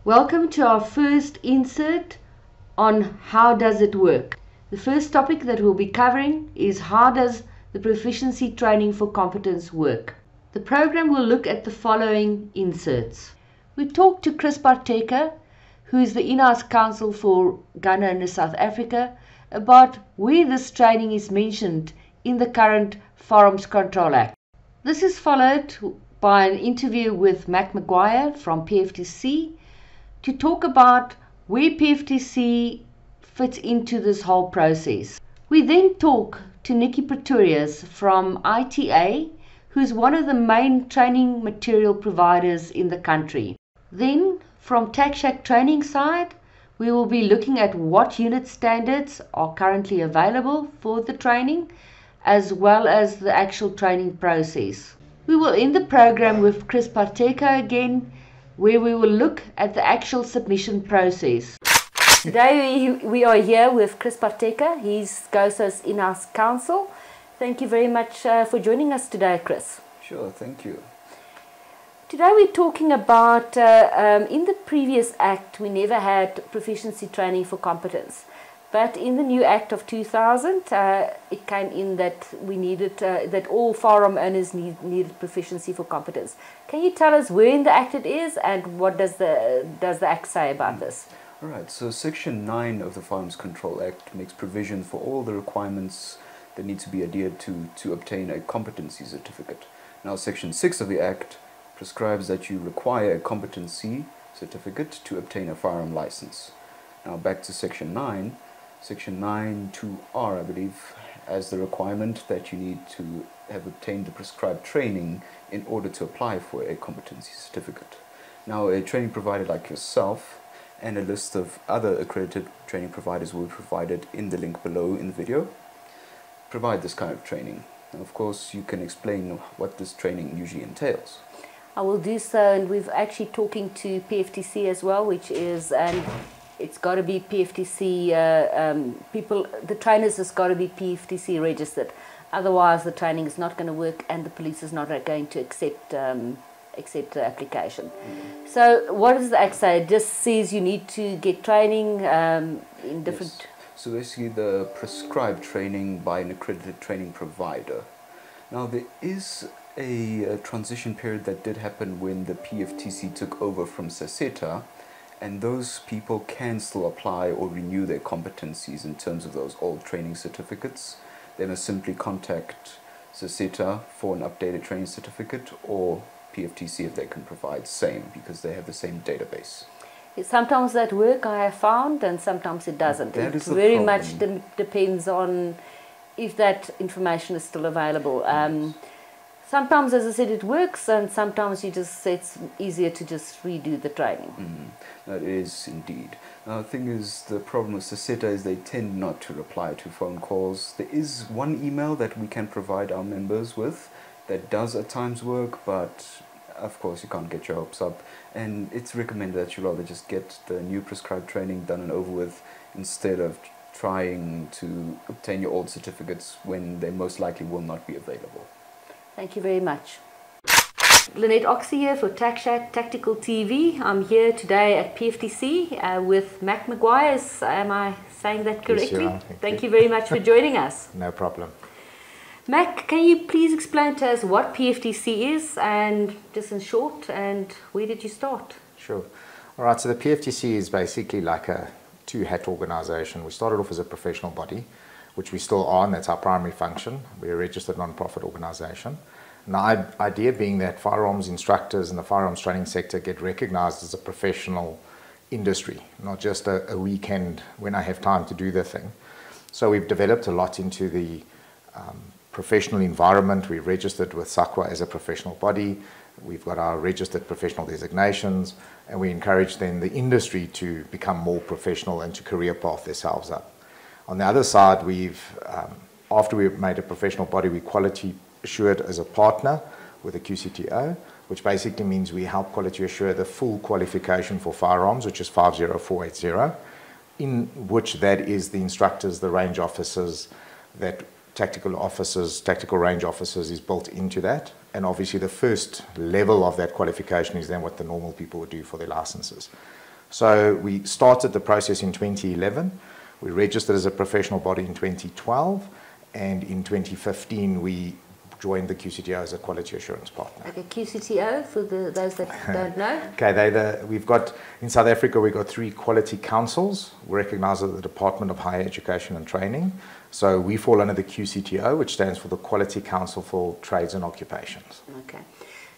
Welcome to our first insert on how does it work. The first topic that we'll be covering is how does the Proficiency Training for Competence work. The program will look at the following inserts. We talked to Chris Parteka, who is the in-house counsel for gun owners South Africa, about where this training is mentioned in the current Firearms Control Act. This is followed by an interview with Mac Maguire from Pftc to talk about where Pftc fits into this whole process. We then talk to Nikki Pretorius from ITA, who's one of the main training material providers in the country. Then from TACSHAC training side, we will be looking at what unit standards are currently available for the training, as well as the actual training process. We will end the program with Chris Parteka again, where we will look at the actual submission process. Today we are here with Chris Parteka. He's GOSO's in-house counsel. Thank you very much for joining us today, Chris. Sure, thank you. Today we're talking about, in the previous Act we never had proficiency training for competence. But in the new Act of 2000, it came in that we needed, that all firearm owners needed proficiency for competence. Can you tell us where in the Act it is and what does the Act say about this? All right, so Section 9 of the Firearms Control Act makes provision for all the requirements that need to be adhered to obtain a competency certificate. Now, Section 6 of the Act prescribes that you require a competency certificate to obtain a firearm license. Now, back to Section 9. Section 9(2)R, I believe, has the requirement that you need to have obtained the prescribed training in order to apply for a competency certificate. Now, a training provider like yourself and a list of other accredited training providers will be provided in the link below in the video, provide this kind of training. Now, of course, you can explain what this training usually entails. I will do so, and we've actually talking to Pftc as well, which is, it's got to be Pftc people, the trainers has got to be Pftc registered. Otherwise the training is not going to work and the police is not going to accept the application. So what does the Act say? It just says you need to get training in different... Yes. So basically the prescribed training by an accredited training provider. Now there is a transition period that did happen when the Pftc took over from SASSETA, and those people can still apply or renew their competencies in terms of those old training certificates. They must simply contact SASSETA for an updated training certificate, or Pftc if they can provide same, because they have the same database. Sometimes that work I have found, and sometimes it doesn't. That it is the very problem. much depends on if that information is still available. Sometimes, as I said, it works, and sometimes it's easier to just redo the training. That is indeed. Now, the thing is, the problem with SASSETA is they tend not to reply to phone calls. There is one email that we can provide our members with that does at times work, but of course you can't get your hopes up, and it's recommended that you rather just get the new prescribed training done and over with instead of trying to obtain your old certificates when they most likely will not be available. Thank you very much. Lynette Oxy here for TACSHAC Tactical TV. I'm here today at Pftc with Mac Maguire. Am I saying that correctly? Yes, Thank you very much for joining us. No problem. Mac, can you please explain to us what Pftc is, and just in short, and where did you start? Sure. All right, so the Pftc is basically like a two-hat organization. We started off as a professional body, which we still are, and that's our primary function. We're a registered non-profit organization. And the idea being that firearms instructors in the firearms training sector get recognized as a professional industry, not just a weekend when I have time to do the thing. So we've developed a lot into the professional environment. We've registered with SAQA as a professional body. We've got our registered professional designations, and we encourage then the industry to become more professional and to career path themselves up. On the other side, after we've made a professional body, we quality assured as a partner with a QCTO, which basically means we help quality assure the full qualification for firearms, which is 50480, in which that is the instructors, the range officers, that tactical range officers is built into that. And obviously the first level of that qualification is then what the normal people would do for their licenses. So we started the process in 2011. We registered as a professional body in 2012, and in 2015 we joined the QCTO as a quality assurance partner. Okay, QCTO, for those that don't know. Okay, we've got, in South Africa, we've got 3 quality councils. We're recognized as the Department of Higher Education and Training. So we fall under the QCTO, which stands for the Quality Council for Trades and Occupations. Okay.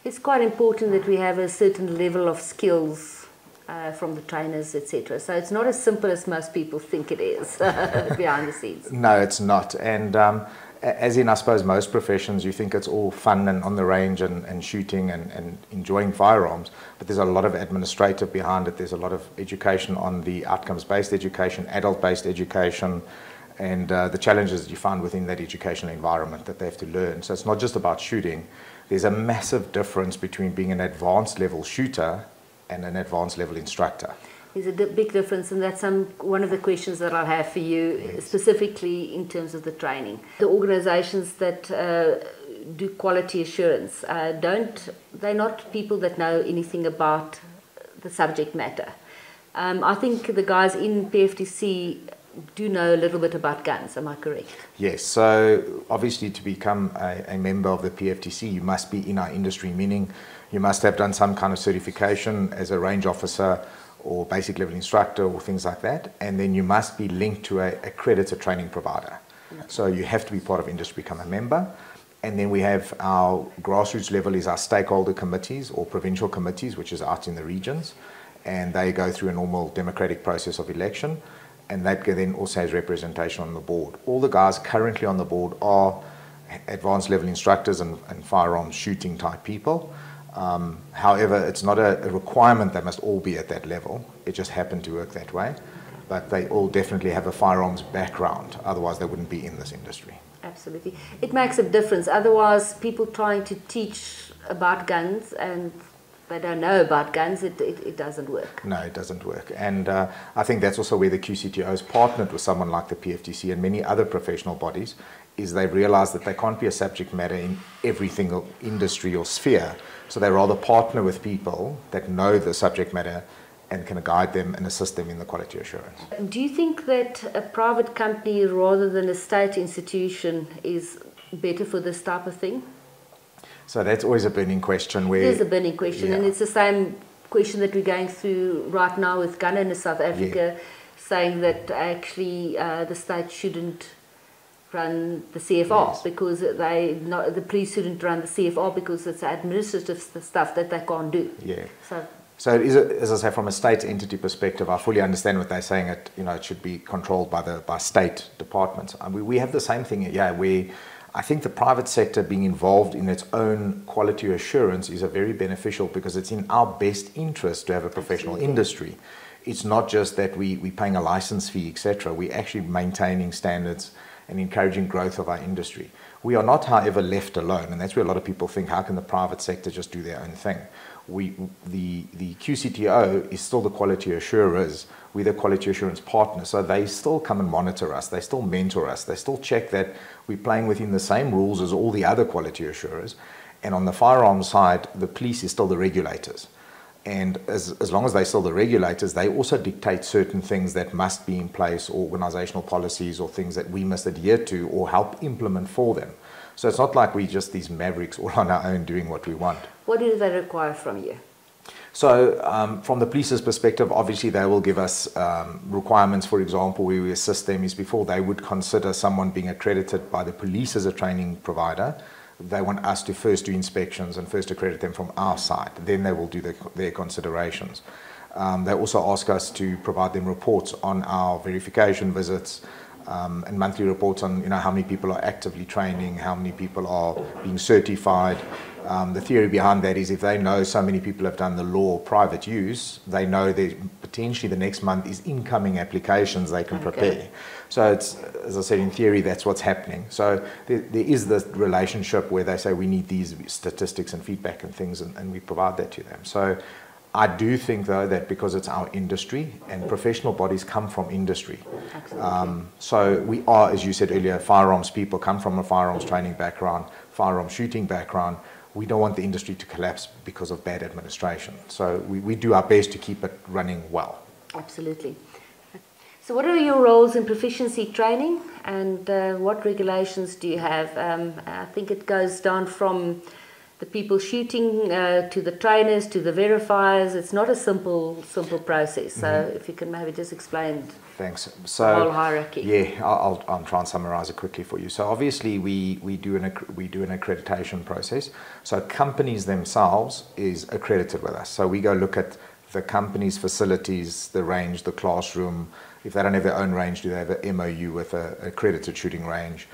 It's quite important that we have a certain level of skills from the trainers, etc. So it's not as simple as most people think it is behind the scenes. No, it's not. And as in, I suppose, most professions, you think it's all fun and on the range and shooting and enjoying firearms, but there's a lot of administrative behind it. There's a lot of education on the outcomes-based education, adult-based education, and the challenges that you find within that educational environment that they have to learn. So it's not just about shooting. There's a massive difference between being an advanced level shooter and an advanced level instructor. There's a big difference, and that's one of the questions that I'll have for you, yes, specifically in terms of the training. The organizations that do quality assurance, they're not people that know anything about the subject matter. I think the guys in PFTC do know a little bit about guns, am I correct? Yes, so obviously to become a member of the PFTC, you must be in our industry, meaning you must have done some kind of certification as a range officer or basic level instructor or things like that, and then you must be linked to a accredited training provider. So you have to be part of industry, become a member. And then we have our grassroots level is our stakeholder committees or provincial committees, which is out in the regions, and they go through a normal democratic process of election, and that then also has representation on the board. All the guys currently on the board are advanced level instructors and firearms shooting type people. However, it's not a requirement they must all be at that level. It just happened to work that way. But they all definitely have a firearms background. Otherwise, they wouldn't be in this industry. Absolutely. It makes a difference. Otherwise, people trying to teach about guns and they don't know about guns, it doesn't work. No, it doesn't work. And I think that's also where the QCTO has partnered with someone like the PFTC and many other professional bodies, is they've realized that they can't be a subject matter in every single industry or sphere. So they rather partner with people that know the subject matter and can guide them and assist them in the quality assurance. Do you think that a private company rather than a state institution is better for this type of thing? So that's always a burning question. It is a burning question, yeah. And it's the same question that we're going through right now with gun owners South Africa, yeah, saying that actually the state shouldn't run the CFR, yes, because the police shouldn't run the CFR because it's administrative stuff that they can't do. Yeah. So it is, as I say, from a state entity perspective, I fully understand what they're saying. It should be controlled by state departments. We have the same thing, yeah, where I think the private sector being involved in its own quality assurance is a very beneficial, because it's in our best interest to have a professional industry. It's not just that we're paying a license fee, etc. We're actually maintaining standards and encouraging growth of our industry. We are not, however, left alone, and that's where a lot of people think, how can the private sector just do their own thing? The QCTO is still the quality assurers. We're the quality assurance partner, so they still come and monitor us, they still mentor us, they still check that we're playing within the same rules as all the other quality assurers. And on the firearms side, the police is still the regulators. And as long as they're still the regulators, they also dictate certain things that must be in place, or organizational policies or things that we must adhere to or help implement for them. So it's not like we're just these mavericks all on our own doing what we want. What do they require from you? So from the police's perspective, obviously they will give us requirements. For example, where we assist them is before they would consider someone being accredited by the police as a training provider, they want us to first do inspections and first accredit them from our side. Then they will do their considerations. They also ask us to provide them reports on our verification visits, and monthly reports on how many people are actively training, how many people are being certified. The theory behind that is if they know so many people have done the law private use, they know that potentially the next month is incoming applications they can prepare. So it's, as I said, in theory, that's what's happening. So there is this relationship where they say we need these statistics and feedback and things, and we provide that to them. So I do think, though, that because it's our industry and professional bodies come from industry. So we are, as you said earlier, firearms people come from a firearms training background, firearms shooting background. We don't want the industry to collapse because of bad administration. So we do our best to keep it running well. Absolutely. So what are your roles in proficiency training, and what regulations do you have? I think it goes down from the people shooting to the trainers to the verifiers. It's not a simple process. So if you can maybe just explain. Thanks. The whole hierarchy. Yeah, I'll try and summarize it quickly for you. So obviously we do an accreditation process. So companies themselves is accredited with us. So we go look at the company's facilities, the range, the classroom. If they don't have their own range, do they have an MOU with an accredited shooting range?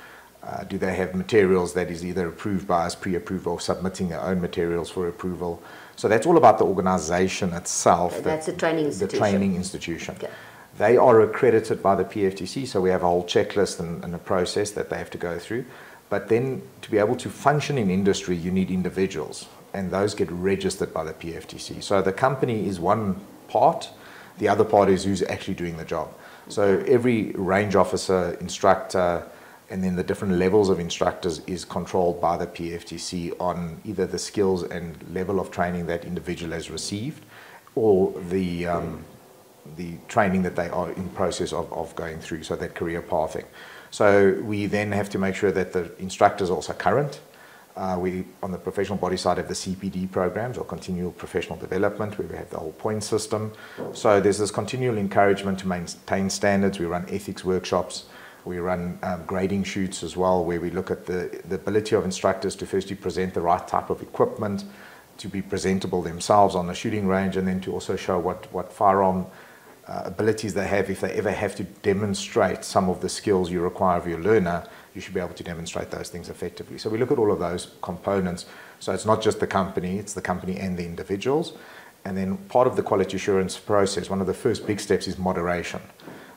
Do they have materials that is either approved by us, pre-approved, or submitting their own materials for approval? So that's all about the organization itself. Okay, that's a training institution. The training institution. Okay. They are accredited by the Pftc, so we have a whole checklist and a process that they have to go through. But then to be able to function in industry, you need individuals, and those get registered by the Pftc. So the company is one part, the other part is who's actually doing the job. So every range officer, instructor, and then the different levels of instructors is controlled by the Pftc on either the skills and level of training that individual has received, or the training that they are in process of going through, so that career pathing. So we then have to make sure that the instructors are also current. We, on the professional body side, have the CPD programs, or continual professional development, where we have the whole point system. So there's this continual encouragement to maintain standards. We run ethics workshops. We run grading shoots as well, where we look at the ability of instructors to firstly present the right type of equipment, to be presentable themselves on the shooting range, and then to also show what firearm abilities they have. If they ever have to demonstrate some of the skills you require of your learner, you should be able to demonstrate those things effectively. So we look at all of those components. So it's not just the company, it's the company and the individuals. And then part of the quality assurance process, one of the first big steps is moderation.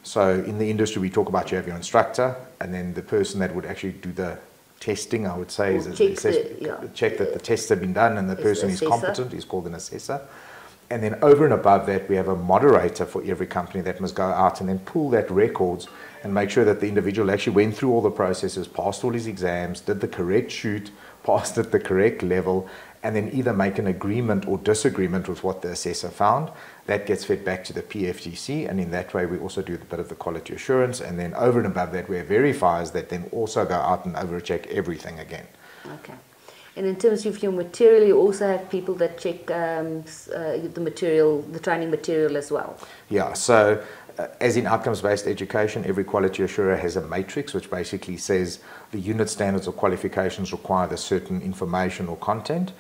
So in the industry, we talk about you have your instructor, and then the person that would actually do the testing, I would say, is check that the tests have been done and the person is competent, is called an assessor. And then over and above that, we have a moderator for every company that must go out and then pull that records and make sure that the individual actually went through all the processes, passed all his exams, did the correct shoot, passed at the correct level, and then either make an agreement or disagreement with what the assessor found. That gets fed back to the Pftc, and in that way we also do a bit of the quality assurance. And then over and above that, we have verifiers that then also go out and overcheck everything again. Okay. And in terms of your material, you also have people that check the material, the training material as well. Yeah, so as in outcomes-based education, every quality assurer has a matrix which basically says the unit standards or qualifications require the certain information or content.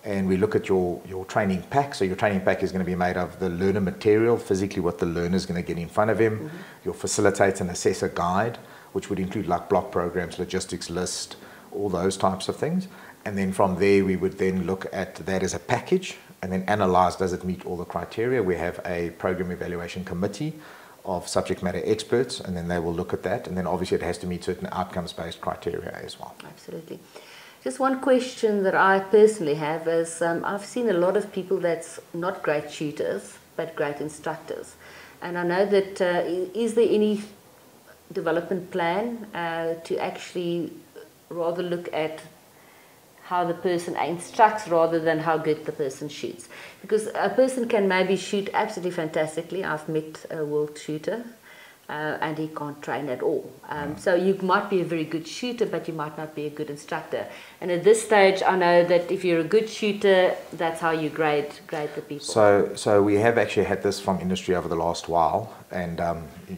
And we look at your training pack. So your training pack is going to be made of the learner material, physically what the learner is going to get in front of him, your facilitator and assessor guide, which would include like block programs, logistics list, all those types of things. And then from there, we would then look at that as a package and then analyze, does it meet all the criteria? We have a program evaluation committee of subject matter experts, and then they will look at that. And then obviously it has to meet certain outcomes-based criteria as well. Absolutely. Just one question that I personally have is, I've seen a lot of people that's not great shooters, but great instructors. And I know that, is there any development plan to actually rather look at how the person instructs rather than how good the person shoots? Because a person can maybe shoot absolutely fantastically. I've met a world shooter and he can't train at all. So you might be a very good shooter, but you might not be a good instructor. And at this stage, I know that if you're a good shooter, that's how you grade the people. So we have actually had this from industry over the last while, and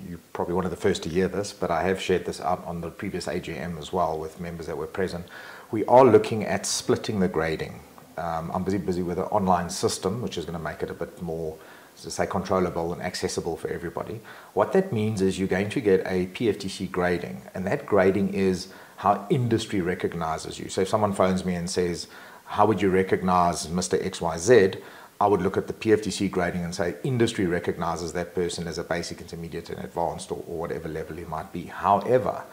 you're probably one of the first to hear this, but I have shared this out on the previous AGM as well with members that were present. We are looking at splitting the grading. I'm busy with an online system, which is going to make it a bit more, to say, controllable and accessible for everybody. What that means is you're going to get a Pftc grading, and that grading is how industry recognizes you. So if someone phones me and says, how would you recognize Mr. XYZ? I would look at the Pftc grading and say, industry recognizes that person as a basic, intermediate, and advanced, or whatever level it might be. However,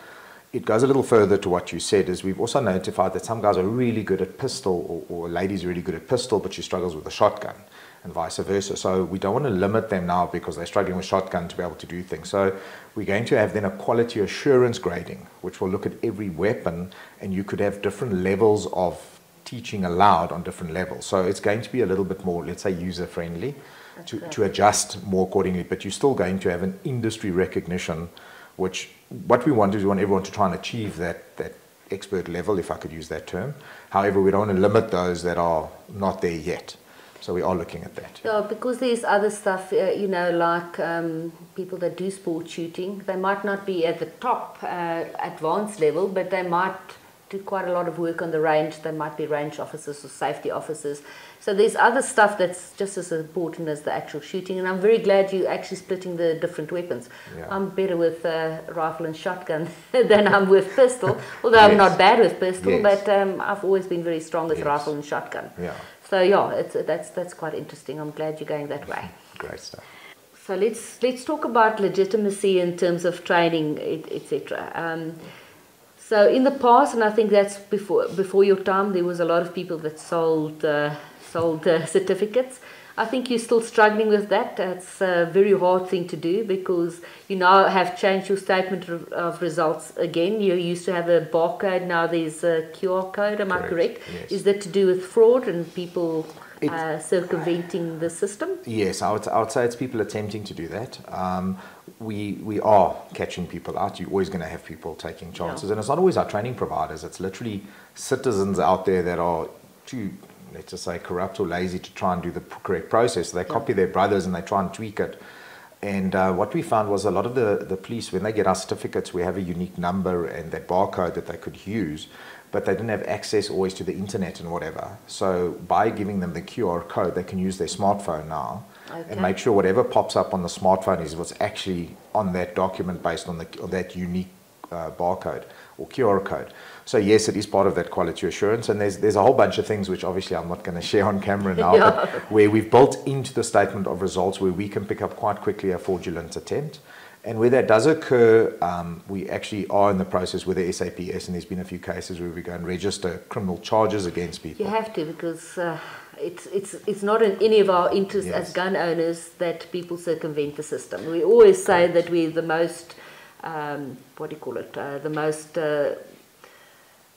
it goes a little further to what you said, is we've also notified that some guys are really good at pistol, or ladies are really good at pistol, but she struggles with a shotgun, and vice versa. So we don't want to limit them now because they're struggling with shotgun to be able to do things. So we're going to have then a quality assurance grading, which will look at every weapon, and you could have different levels of teaching allowed on different levels. So it's going to be a little bit more, let's say, user-friendly. to adjust more accordingly. But you're still going to have an industry recognition, which what we want is we want everyone to try and achieve that expert level, if I could use that term. However, we don't want to limit those that are not there yet. So we are looking at that. Yeah, because there's other stuff, you know, like people that do sport shooting, they might not be at the top advanced level, but they might do quite a lot of work on the range. They might be range officers or safety officers. So there's other stuff that's just as important as the actual shooting. And I'm very glad you're actually splitting the different weapons. Yeah. I'm better with rifle and shotgun than I'm with pistol, although I'm not bad with pistol, but I've always been very strong with rifle and shotgun. Yeah. So yeah, that's quite interesting. I'm glad you're going that way. Great stuff. So let's talk about legitimacy in terms of training, etc. So in the past, and I think that's before your time, there was a lot of people that sold certificates. I think you're still struggling with that. That's a very hard thing to do because you now have changed your statement of results again. You used to have a barcode, now there's a QR code, am I correct? Yes. Is that to do with fraud and people circumventing the system? Yes, I would say it's people attempting to do that. We are catching people out. You're always going to have people taking chances. And it's not always our training providers. It's literally citizens out there that are too, let's just say, corrupt or lazy to try and do the correct process. So they copy their brothers and they try and tweak it. And what we found was a lot of the police, when they get our certificates, we have a unique number and that barcode that they could use, but they didn't have access always to the internet and whatever. So by giving them the QR code, they can use their smartphone now and make sure whatever pops up on the smartphone is what's actually on that document based on that unique barcode or QR code. So yes, it is part of that quality assurance, and there's a whole bunch of things which obviously I'm not going to share on camera now, but where we've built into the statement of results where we can pick up quite quickly a fraudulent attempt. And where that does occur, we actually are in the process with the SAPS, and there's been a few cases where we go and register criminal charges against people. You have to, because it's not in any of our interests as gun owners that people circumvent the system. We always say that we're the most, the most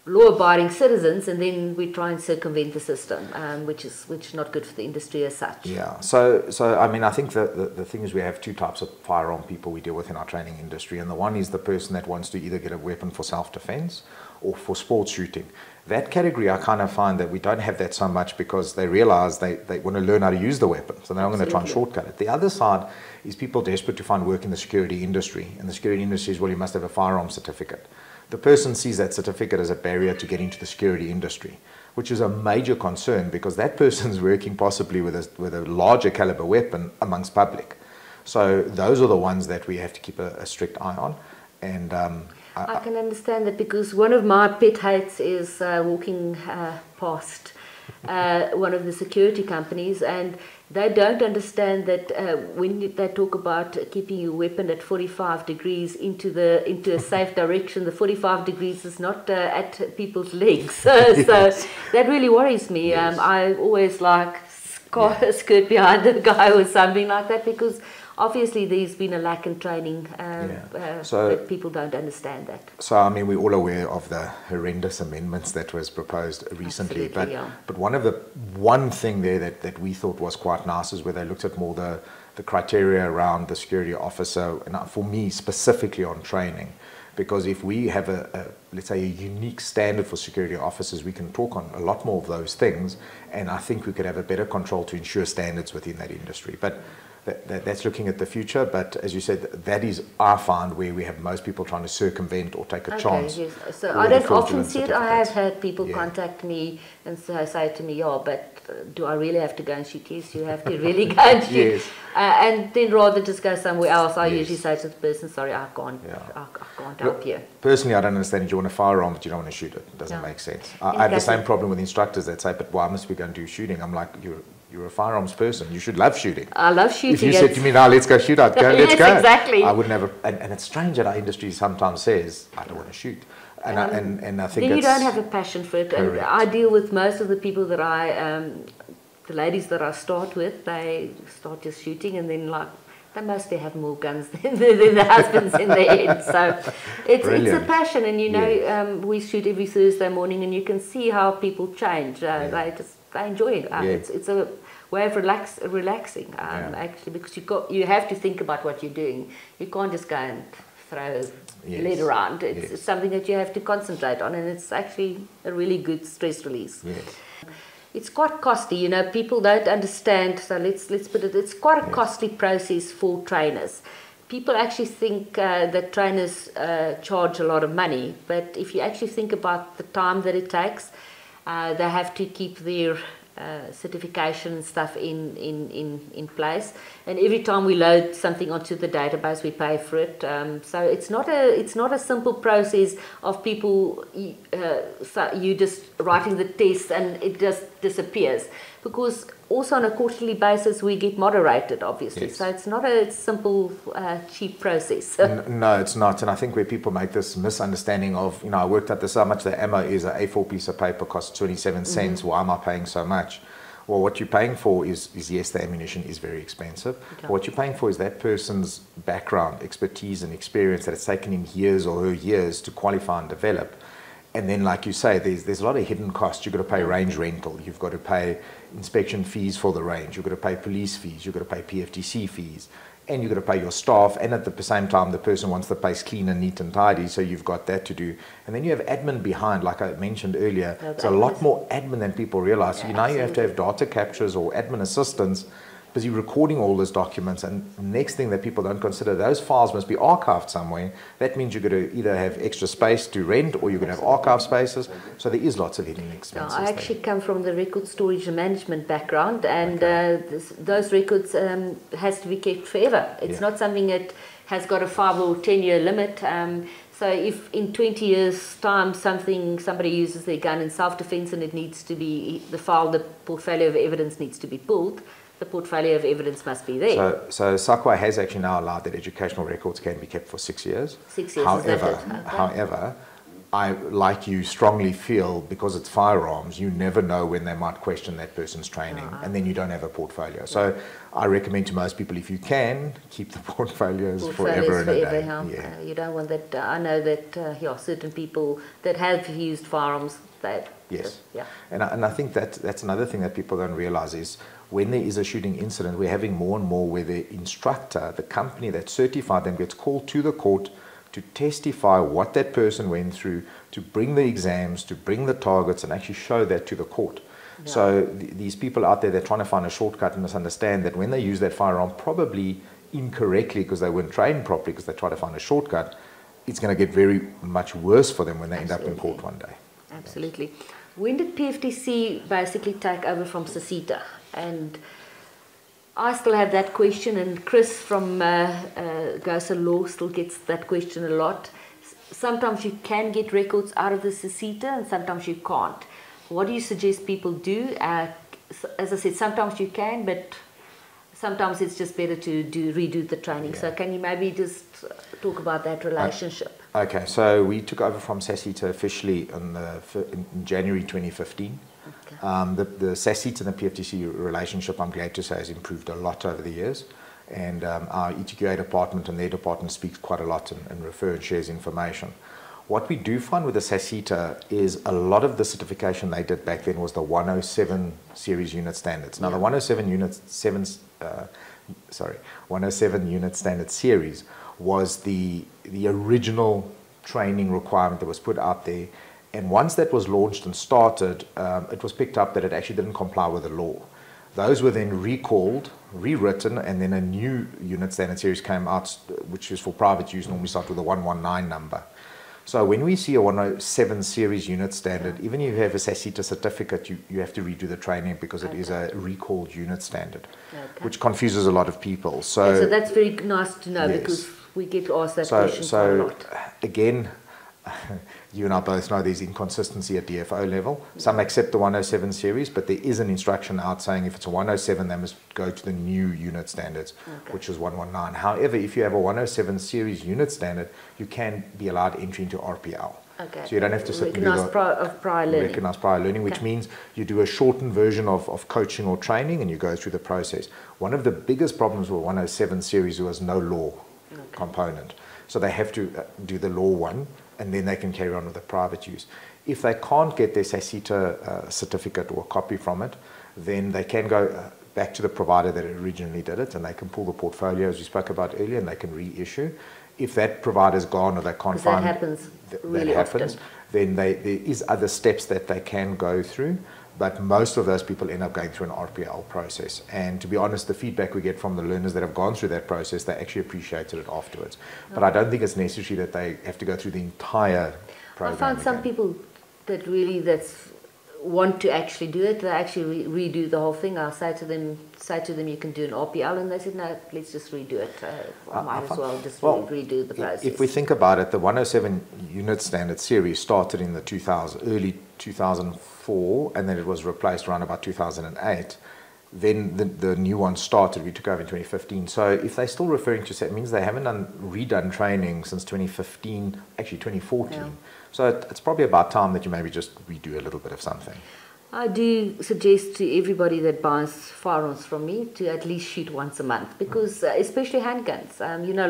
law-abiding citizens, and then we try and circumvent the system, which is not good for the industry as such. Yeah, so I mean, I think the thing is we have two types of firearm people we deal with in our training industry, and the one is the person that wants to either get a weapon for self-defense or for sports shooting. That category, I kind of find that we don't have that so much because they realize they want to learn how to use the weapon, so they're not going to try and shortcut it. The other side is people desperate to find work in the security industry, and the security industry is, well, you must have a firearm certificate. The person sees that certificate as a barrier to get into the security industry, which is a major concern because that person's working possibly with a larger caliber weapon amongst public. So those are the ones that we have to keep a strict eye on. And I can understand that, because one of my pet hates is walking past one of the security companies, and they don't understand that when they talk about keeping your weapon at 45 degrees into a safe direction, the 45 degrees is not at people's legs. So that really worries me. I always skirt behind the guy or something like that, because obviously there's been a lack in training, that people don't understand that. So I mean, we're all aware of the horrendous amendments that was proposed recently, but one thing there that we thought was quite nice is where they looked at more the criteria around the security officer, and for me specifically on training, because if we have let's say a unique standard for security officers, we can talk on a lot more of those things, and I think we could have a better control to ensure standards within that industry. But that's looking at the future, but as you said, that is, I find, where we have most people trying to circumvent or take a chance. Yes. So I don't often see it. I have had people contact me and say to me, but do I really have to go and shoot? Yes, you have to really go and shoot. And then rather just go somewhere else, I usually say to the person, sorry, I can't help you. Personally, I don't understand if you want a firearm but you don't want to shoot it. It doesn't make sense. I have the same problem with instructors that say, but why must we go and do shooting? I'm like, you're a firearms person. You should love shooting. I love shooting. If you said to me, now let's go shoot, I'd go, let's go. Exactly. I would never, and it's strange that our industry sometimes says, I don't want to shoot. And I think then you don't have a passion for it. Correct. And I deal with most of the people that the ladies that I start with, they start just shooting, and then they mostly have more guns than the husbands in the end. So it's a passion, and we shoot every Thursday morning, and you can see how people change. They enjoy it. It's a way of relaxing, actually, because you have to think about what you're doing. You can't just go and throw lead around. It's something that you have to concentrate on, and it's actually a really good stress release. Yes. It's quite costly, you know, people don't understand, so let's put it, it's quite a costly process for trainers. People actually think that trainers charge a lot of money, but if you actually think about the time that it takes, they have to keep their certification and stuff in place, and every time we load something onto the database we pay for it, so it's not a simple process of people so you just writing the test and it just disappears, because also on a quarterly basis we get moderated, obviously. So it's not a simple cheap process. No, it's not. And I think where people make this misunderstanding of, you know, I worked out this, how much the ammo is, an A4 piece of paper costs 27 cents, why am I paying so much? Well, what you're paying for is yes, the ammunition is very expensive. But what you're paying for is that person's background, expertise and experience that it's taken him years or her years to qualify and develop. And then, like you say, there's a lot of hidden costs. You've got to pay range rental. You've got to pay inspection fees for the range. You've got to pay police fees. You've got to pay Pftc fees. And you've got to pay your staff. And at the same time, the person wants the place clean and neat and tidy. So you've got that to do. And then you have admin behind, like I mentioned earlier. It's a lot more admin than people realize. So now you have to have data captures or admin assistants busy recording all those documents, and the next thing that people don't consider, those files must be archived somewhere. That means you're going to either have extra space to rent, or you're going to have archive spaces. So there is lots of hidden expenses. I actually come from the record storage and management background, and those records has to be kept forever. It's not something that has got a 5 or 10 year limit. So if in 20 years time somebody uses their gun in self-defense and it needs to be, the portfolio of evidence needs to be pulled, the portfolio of evidence must be there. So SASSETA has actually now allowed that educational records can be kept for 6 years. 6 years, However, I, like you, strongly feel, because it's firearms, you never know when they might question that person's training, and then you don't have a portfolio. So I recommend to most people, if you can, keep the portfolios forever and a day. You don't want that. I know that certain people that have used firearms, that and I think that's another thing that people don't realize is, when there is a shooting incident, we're having more and more where the instructor, the company that certified them, gets called to the court to testify what that person went through, to bring the exams, to bring the targets, and actually show that to the court. So these people out there, they're trying to find a shortcut and misunderstand that when they use that firearm, probably incorrectly because they weren't trained properly, because they try to find a shortcut, it's going to get very much worse for them when they end up in court one day. Absolutely. When did PFTC basically take over from SASSETA? And I still have that question, and Chris from Gosa Law still gets that question a lot. Sometimes you can get records out of the SASSETA and sometimes you can't. What do you suggest people do? As I said, sometimes you can, but sometimes it's just better to redo the training. So can you maybe just talk about that relationship? Okay, so we took over from SASSETA officially in January 2015. The SASSETA and the PFTC relationship, I'm glad to say, has improved a lot over the years. And our ETQA department and their department speaks quite a lot and refer and shares information. What we do find with the SASSETA is a lot of the certification they did back then was the 107 series unit standards. Now the 107 unit standard series was the original training requirement that was put out there. And once that was launched and started, it was picked up that it actually didn't comply with the law. Those were then recalled, rewritten, and then a new unit standard series came out, which is for private use, normally start with a 119 number. So when we see a 107 series unit standard, even if you have a SASSETA certificate, you have to redo the training because it is a recalled unit standard, which confuses a lot of people. So that's very nice to know, because we get asked that question quite a lot. Again, you and I both know there's inconsistency at DFO level. Some accept the 107 series, but there is an instruction out saying if it's a 107, they must go to the new unit standards, which is 119. However, if you have a 107 series unit standard, you can be allowed entry into RPL. So you don't have to sit and do recognized prior learning, which means you do a shortened version of coaching or training and you go through the process. One of the biggest problems with 107 series was no law component. So they have to do the law one, and then they can carry on with the private use. If they can't get their SASSETA certificate or a copy from it, then they can go back to the provider that originally did it, and they can pull the portfolio, as we spoke about earlier, and they can reissue. If that provider's gone or they can't find... that happens really that happens, often. then there is other steps that they can go through, but most of those people end up going through an RPL process. And to be honest, the feedback we get from the learners that have gone through that process, they actually appreciated it afterwards. But I don't think it's necessary that they have to go through the entire program. I found some people that really want to actually do it. They actually redo the whole thing. I'll say to them, you can do an RPL, and they said, no, let's just redo it. I might as well just redo the process. If we think about it, the 107 unit standard series started in the early 2004, and then it was replaced around about 2008. Then the new one started. We took over in 2015. So if they're still referring to it means they haven't redone training since 2015, actually 2014. Yeah. So it's probably about time that you maybe just redo a little bit of something. I do suggest to everybody that buys firearms from me to at least shoot once a month, because especially handguns.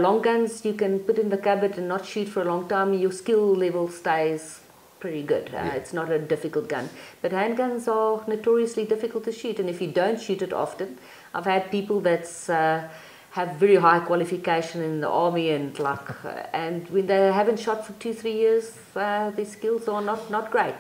Long guns you can put in the cupboard and not shoot for a long time. Your skill level stays pretty good. It's not a difficult gun. But handguns are notoriously difficult to shoot, and if you don't shoot it often, I've had people that's have very high qualification in the army and and when they haven't shot for 2-3 years, their skills are not great.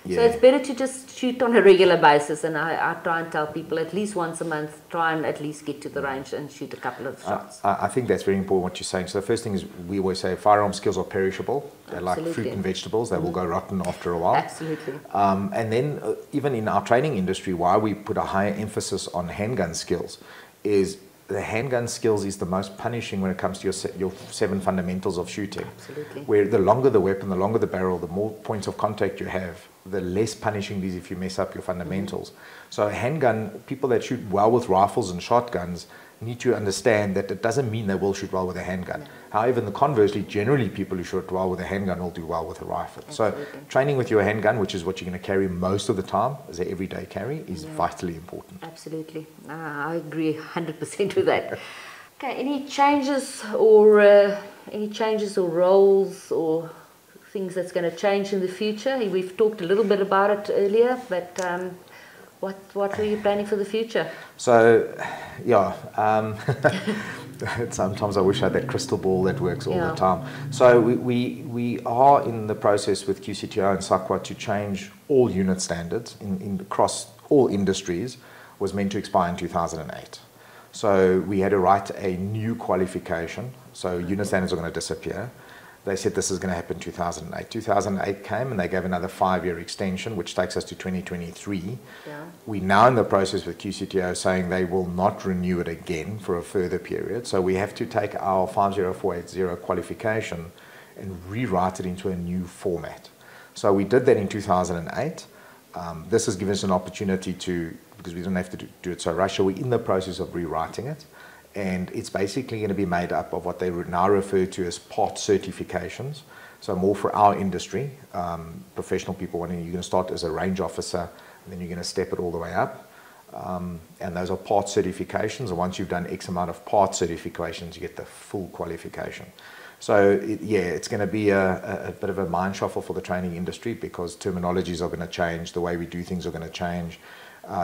Yeah. So it's better to just shoot on a regular basis, and I try and tell people at least once a month, try and at least get to the range and shoot a couple of shots. I think that's very important what you're saying. So the first thing is, we always say firearm skills are perishable. They're like fruit and vegetables. They will go rotten after a while. Absolutely. And then even in our training industry, why we put a higher emphasis on handgun skills is the handgun skills is the most punishing when it comes to your 7 fundamentals of shooting. Absolutely. Where the longer the weapon, the longer the barrel, the more points of contact you have, the less punishing it is if you mess up your fundamentals. So a handgun, people that shoot well with rifles and shotguns need to understand that it doesn't mean they will shoot well with a handgun. No. However, in the conversely, generally people who shoot well with a handgun will do well with a rifle. Absolutely. So training with your handgun, which is what you're going to carry most of the time as an everyday carry, is vitally important. Absolutely. I agree 100% with that. Okay, any changes or roles or things that's going to change in the future? We've talked a little bit about it earlier, but what are you planning for the future? So, sometimes I wish I had that crystal ball that works all the time. So we are in the process with QCTO and SAQA to change all unit standards across all industries. Was meant to expire in 2008. So we had to write a new qualification. So unit standards are going to disappear. They said this is going to happen in 2008. 2008 came and they gave another 5-year extension, which takes us to 2023. Yeah. We're now in the process with QCTO saying they will not renew it again for a further period. So we have to take our 50480 qualification and rewrite it into a new format. So we did that in 2008. This has given us an opportunity to, because we don't have to do it so rushed, so we're in the process of rewriting it. And it's basically going to be made up of what they would now refer to as part certifications. So more for our industry, professional people you're going to start as a range officer, and then you're going to step it all the way up. And those are part certifications. And once you've done X amount of part certifications, you get the full qualification. So it's going to be a bit of a mind shuffle for the training industry, because terminologies are going to change, the way we do things are going to change.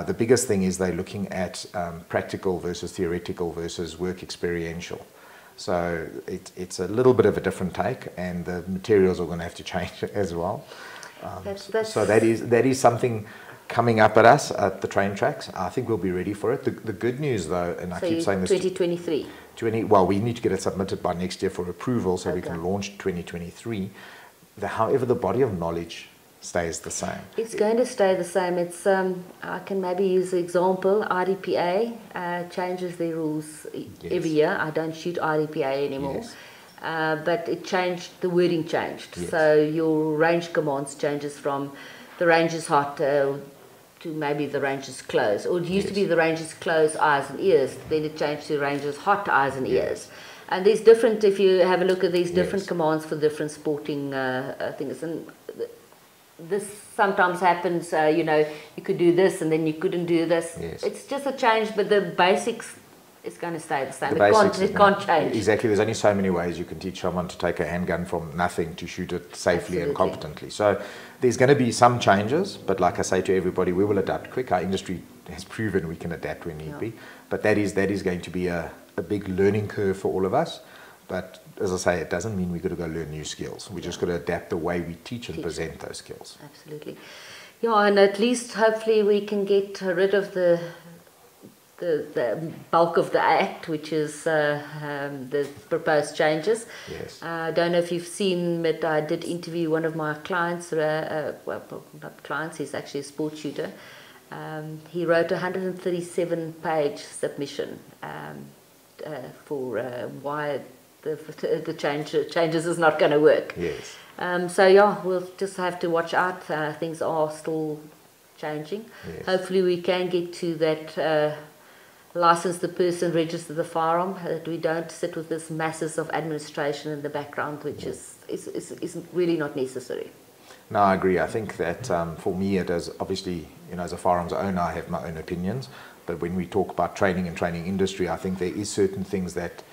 The biggest thing is they're looking at practical versus theoretical versus work experiential. So it's a little bit of a different take, and the materials are going to have to change as well. So that is something coming up at us at the train tracks. I think we'll be ready for it. The good news, though, and I keep saying this, 2023. Well, we need to get it submitted by next year for approval, so we can launch 2023. However, the body of knowledge stays the same. It's going to stay the same. It's I can maybe use the example. IDPA changes their rules every year. I don't shoot IDPA anymore. Yes. But it changed, the wording changed. Yes. So your range commands changes from the range is hot to maybe the range is closed. Or it used to be the range is closed, eyes and ears. Then it changed to range is hot, eyes and ears. And there's different, if you have a look at these different commands for different sporting things. And this sometimes happens, you could do this and then you couldn't do this. Yes. It's just a change, but the basics It's going to stay the same. The basics It can't change. Exactly. There's only so many ways you can teach someone to take a handgun from nothing to shoot it safely and competently. So there's going to be some changes, but like I say to everybody, we will adapt quick. Our industry has proven we can adapt when need be. But that is going to be a big learning curve for all of us. But as I say, it doesn't mean we've got to go learn new skills. We just got to adapt the way we teach and present those skills. Absolutely. Yeah, and at least hopefully we can get rid of the bulk of the Act, which is the proposed changes. Yes. I don't know if you've seen, but I did interview one of my clients, well, not clients, he's actually a sports shooter. He wrote a 137-page submission for why the changes is not going to work. Yes. So yeah, we'll just have to watch out. Things are still changing. Yes. Hopefully we can get to that license the person, register the firearm, that we don't sit with this masses of administration in the background, which is really not necessary. No, I agree. I think that for me, it is obviously, as a firearms owner, I have my own opinions. But when we talk about training and training industry, I think there is certain things that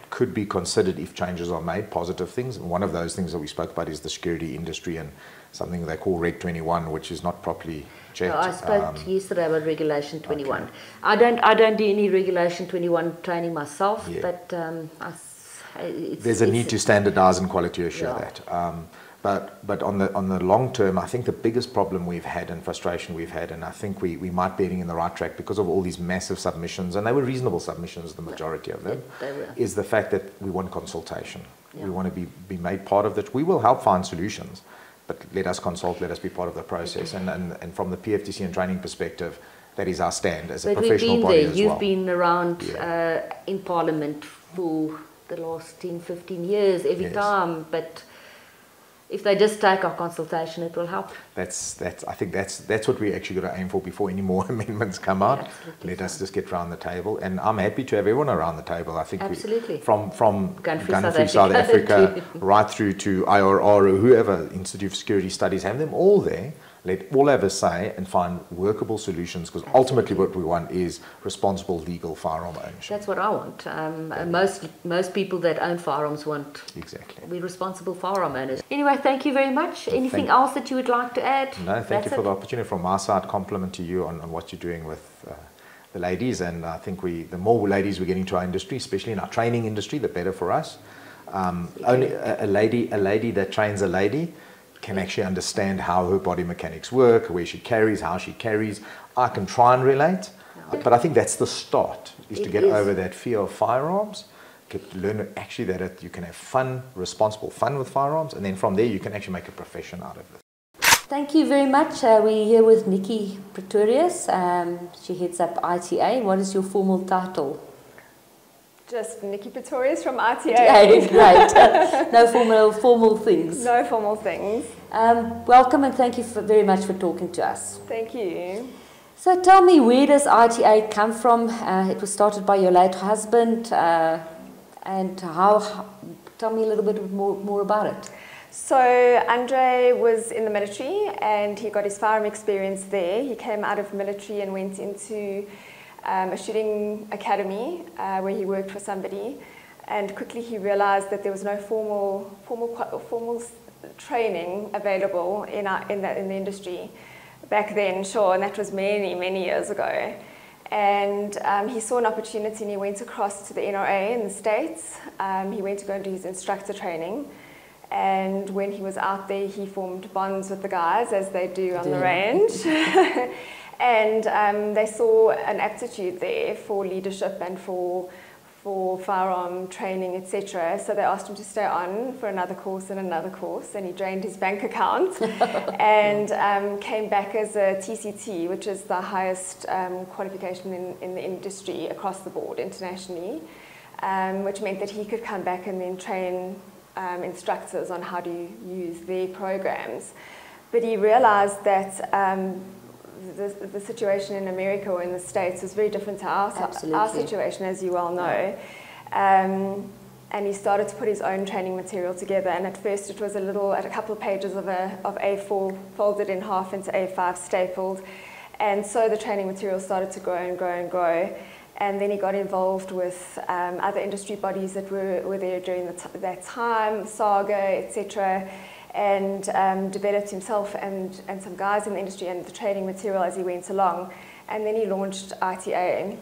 could be considered if changes are made, positive things. And one of those things that we spoke about is the security industry and something they call Reg 21, which is not properly checked. No, I spoke yesterday about Regulation 21. Okay. I don't do any Regulation 21 training myself, but there's a need to standardise and quality assure that. But on the long term, I think the biggest problem we've had and frustration we've had, and I think we might be heading in the right track because of all these massive submissions, and they were reasonable submissions, the majority of them, is the fact that we want consultation. We want to be made part of that. We will help find solutions, but let us consult, let us be part of the process. And from the PFTC and training perspective, that is our stand as a professional body as well. You've been around in Parliament for the last 10, 15 years, every time, but if they just take our consultation, it will help. I think that's what we actually got to aim for before any more amendments come out. Let us just get around the table, and I'm happy to have everyone around the table. I think from Gun-Free South Africa right through to IRR or whoever, Institute of Security Studies, have them all there. Let all have a say and find workable solutions, because ultimately what we want is responsible legal firearm ownership. That's what I want. Most people that own firearms want be responsible firearm owners. Anyway, thank you very much. Anything else that you would like to add? No, thank you for the opportunity. From my side, compliment to you on what you're doing with the ladies, and I think the more ladies we get into our industry, especially in our training industry, the better for us. Only a lady that trains a lady can actually understand how her body mechanics work, where she carries, how she carries. I can try and relate, but I think that's the start, is to get over that fear of firearms, learn actually that you can have fun, responsible fun with firearms, and then from there you can actually make a profession out of it. Thank you very much. We're here with Nikki Pretorius. She heads up ITA. What is your formal title? Just Nikki Pretorius from ITA. Right. No formal things. No formal things. Welcome, and thank you very much for talking to us. Thank you. So tell me, where does ITA come from? It was started by your late husband, and tell me a little bit more about it. So Andre was in the military and he got his firearm experience there. He came out of military and went into a shooting academy where he worked for somebody, and quickly he realized that there was no formal training available in the industry back then, and that was many years ago. And he saw an opportunity and he went across to the NRA in the States. He went to go and do his instructor training, and when he was out there he formed bonds with the guys, as they do on the range. And they saw an aptitude there for leadership and for firearm training, etc. So they asked him to stay on for another course, and he drained his bank account and came back as a TCT, which is the highest qualification in the industry across the board internationally, which meant that he could come back and then train instructors on how to use their programs. But he realized that the situation in America or in the States was very different to our situation, as you well know. And he started to put his own training material together, and at first it was a couple of pages of A4 folded in half into A5 stapled, and so the training material started to grow and grow and grow. And then he got involved with other industry bodies that were there during that time, Saga, etc., and developed himself and some guys in the industry and the training material as he went along. And then he launched ITA.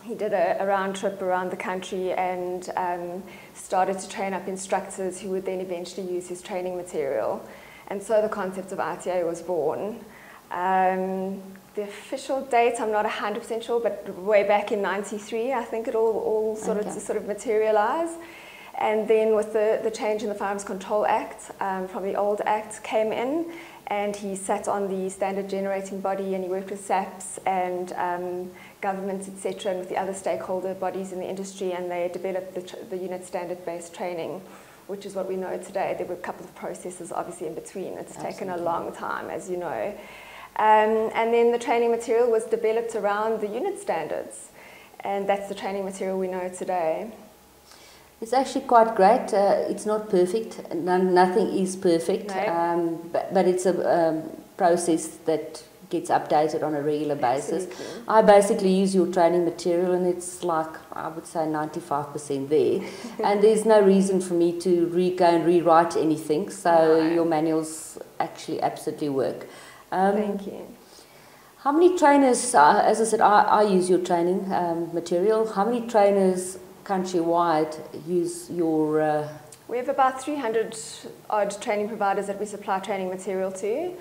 He did a round trip around the country and started to train up instructors who would then eventually use his training material. And so the concept of ITA was born. The official date, I'm not 100% sure, but way back in '93, I think it all sort of materialised. And then with the change in the Firearms Control Act, from the old Act came in, and he sat on the standard generating body, and he worked with SAPs and governments, etc., and with the other stakeholder bodies in the industry, and they developed the unit standard-based training, which is what we know today. There were a couple of processes obviously in between. It's taken a long time, as you know. And then the training material was developed around the unit standards, and that's the training material we know today. It's actually quite great. It's not perfect. Nothing is perfect, No. but it's a process that gets updated on a regular basis. Absolutely. I basically use your training material, and it's like, I would say 95% there. And there's no reason for me to go and rewrite anything. So No. your manuals actually absolutely work. Thank you. How many trainers, as I said, I use your training material. How many trainers countrywide use your... We have about 300 odd training providers that we supply training material to,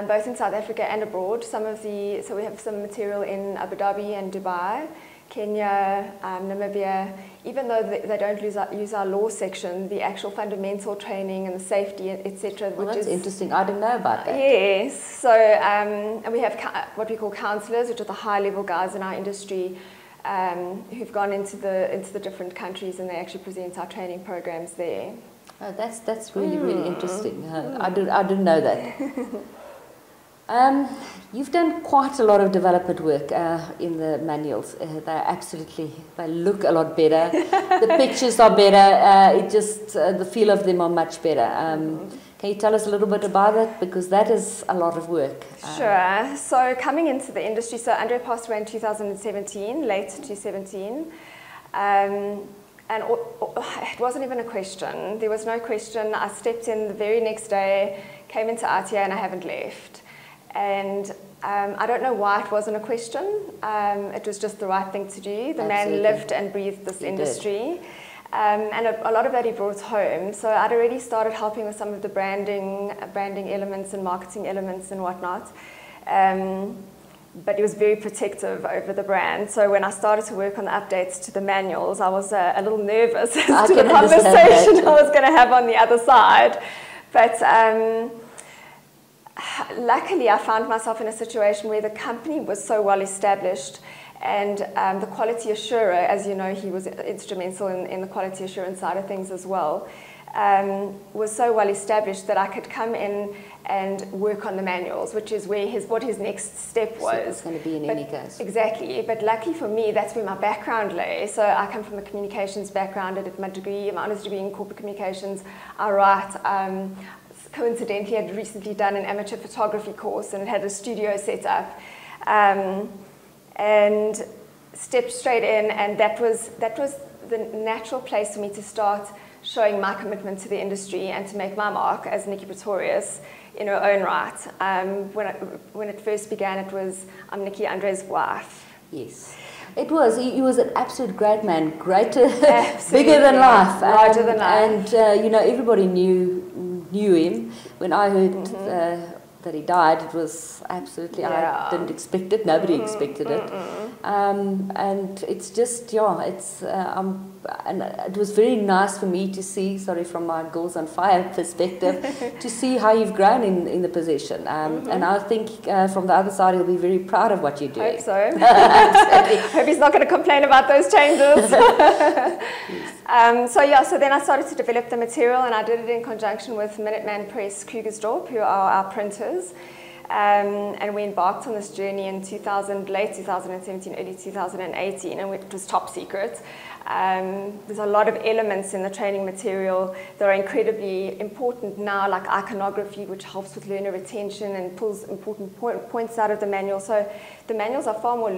both in South Africa and abroad. So we have some material in Abu Dhabi and Dubai, Kenya, Namibia. Even though they don't use our law section, the actual fundamental training and the safety, etc. Well, that's interesting. I didn't know about that. Yes. So and we have what we call counsellors, which are the high-level guys in our industry, who've gone into the different countries, and they actually present our training programs there. Oh, that's really interesting. I didn't know that. You've done quite a lot of development work in the manuals. They look a lot better. The pictures are better. The feel of them are much better. Can you tell us a little bit about that? Because that is a lot of work. Sure. So coming into the industry, so Andre passed away in 2017, late 2017. And it wasn't even a question. There was no question. I stepped in the very next day, came into ITA, and I haven't left. And I don't know why it wasn't a question. It was just the right thing to do. The man lived and breathed this industry. And a lot of that he brought home. So I'd already started helping with some of the branding elements and marketing elements and whatnot. But he was very protective over the brand. So when I started to work on the updates to the manuals, I was a little nervous as to the conversation I was going to have on the other side. But luckily, I found myself in a situation where the company was so well established, and the quality assurer, as you know, he was instrumental in the quality assurance side of things as well, was so well established that I could come in and work on the manuals, which is where what his next step was. So it's going to be in any case. Exactly, but luckily for me, that's where my background lay. So I come from a communications background. I did my honours degree in corporate communications. I write. Coincidentally, I'd recently done an amateur photography course, and it had a studio set up, and stepped straight in, and that was the natural place for me to start showing my commitment to the industry and to make my mark as Nikki Pretorius in her own right. When it first began, it was, I'm Nikki Andre's wife. Yes. It was. He was an absolute great man, greater, bigger than life, larger than life. And everybody knew him. When I heard that he died, it was absolutely. I didn't expect it. Nobody expected it. And it's just and it was very nice for me to see. Sorry, from my Girls on Fire perspective, to see how you've grown in the position. And I think from the other side, he'll be very proud of what you're doing. Hope so. Hope he's not going to complain about those changes. Yes. So then I started to develop the material, and I did it in conjunction with Minuteman Press Krugersdorp, who are our printers. And we embarked on this journey in late 2017, early 2018, and it was top secret. There's a lot of elements in the training material that are incredibly important now, like iconography, which helps with learner retention and pulls important points out of the manual. So the manuals are far more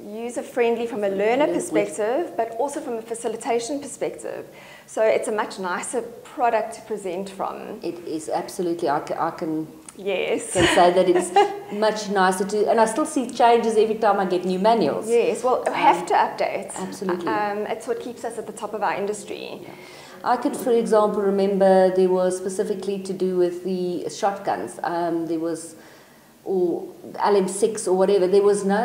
user-friendly from a learner perspective, but also from a facilitation perspective. So it's a much nicer product to present from. It is absolutely, I can Yes. can say that it's much nicer to, and I still see changes every time I get new manuals. Yes, well, we have to update. Absolutely. It's what keeps us at the top of our industry. Yeah. I could, for example, remember there was specifically to do with the shotguns. There was, or LM6 or whatever. There was no,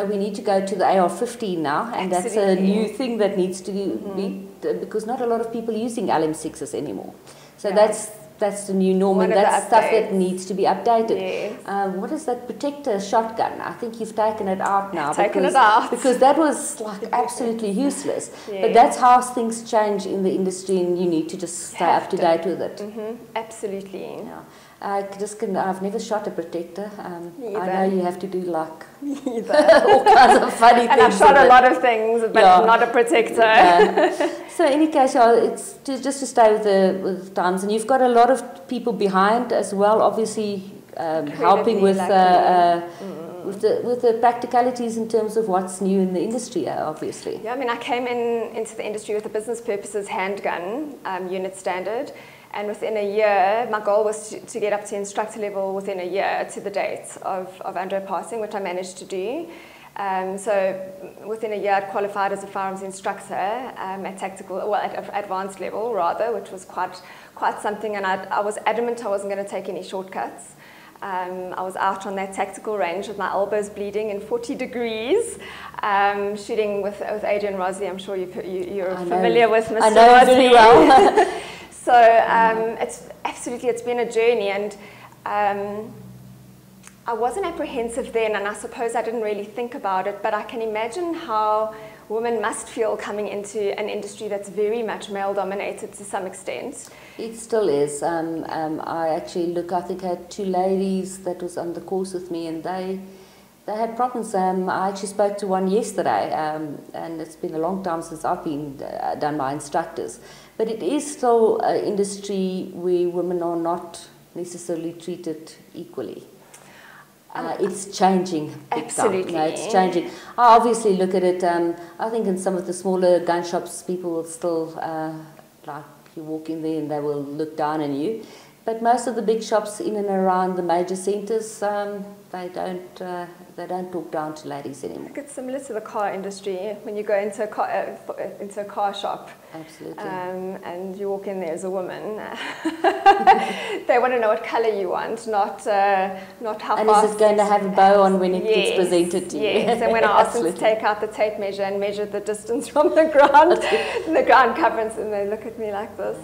we need to go to the AR-15 now, and that's a new thing that needs to be, because not a lot of people are using LM6s anymore. So that's the new norm, and that's stuff that needs to be updated. Yes. What is that protector shotgun? I think you've taken it out now. Because that was like absolutely useless. Yes. But that's how things change in the industry, and you need to just stay up to date with it. Absolutely. Yeah. I've never shot a protector. I know you have to do like all kinds of funny things. And I've shot a lot of things, but not a protector. So in any case, it's just to stay with the times, and you've got a lot of people behind as well, obviously helping with the practicalities in terms of what's new in the industry, obviously. Yeah, I mean, I came into the industry with a business purposes handgun unit standard. And within a year, my goal was to get up to instructor level within a year to the date of Andre passing, which I managed to do. So within a year, I'd qualified as a firearms instructor at tactical, well, at advanced level rather, which was quite something. And I was adamant I wasn't going to take any shortcuts. I was out on that tactical range with my elbows bleeding in 40 degrees, shooting with Adrian Rosley. I'm sure you're familiar with Mr. I know Rosley. very well. So it's been a journey, and I wasn't apprehensive then, and I suppose I didn't really think about it, but I can imagine how women must feel coming into an industry that's very much male-dominated to some extent. It still is. I think I had two ladies that was on the course with me, and they had problems. I actually spoke to one yesterday, and it's been a long time since I've been done my instructors. But it is still an industry where women are not necessarily treated equally. It's changing big absolutely. time. No, it's changing. I obviously look at it, I think in some of the smaller gun shops, people will still, like you walk in there and they will look down on you. But most of the big shops in and around the major centres, they don't talk down to ladies anymore. I think it's similar to the car industry. When you go into a car shop, absolutely, and you walk in there as a woman, they want to know what colour you want, not how and fast. And is it going to have a bow on when it gets presented to you? Yes, and when I asked them to take out the tape measure and measure the distance from the ground, the ground clearance, and they look at me like this.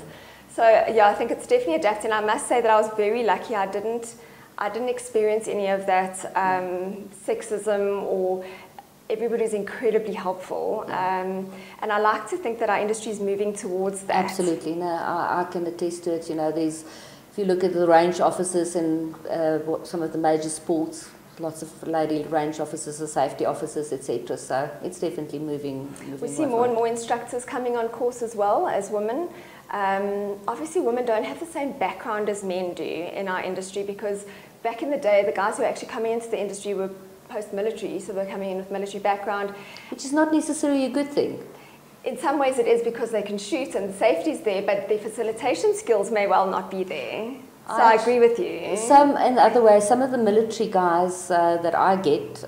So yeah, I think it's definitely adapting. I must say that I was very lucky. I didn't experience any of that sexism, or everybody's incredibly helpful. And I like to think that our industry is moving towards that. Absolutely. No, I can attest to it. If you look at the range officers and some of the major sports, lots of lady range officers or safety officers, etc. So it's definitely moving. We see more and more instructors coming on course as well as women. Obviously, women don't have the same background as men do in our industry, because back in the day, the guys who were actually coming into the industry were post-military, so they're coming in with military background. Which is not necessarily a good thing. In some ways it is, because they can shoot and the safety's there, but their facilitation skills may well not be there. So I agree with you. In other ways, some of the military guys that I get,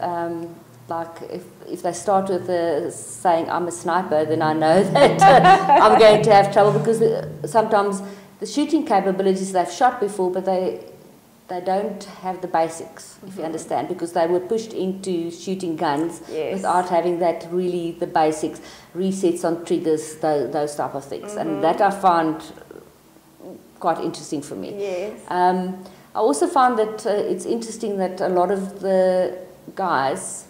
like if they start with saying I'm a sniper, then I know that I'm going to have trouble, because sometimes the shooting capabilities, they've shot before, but they don't have the basics, if you understand, because they were pushed into shooting guns without having the basics, resets on triggers, those type of things. And that I found quite interesting for me. Yes. I also found that it's interesting that a lot of the guys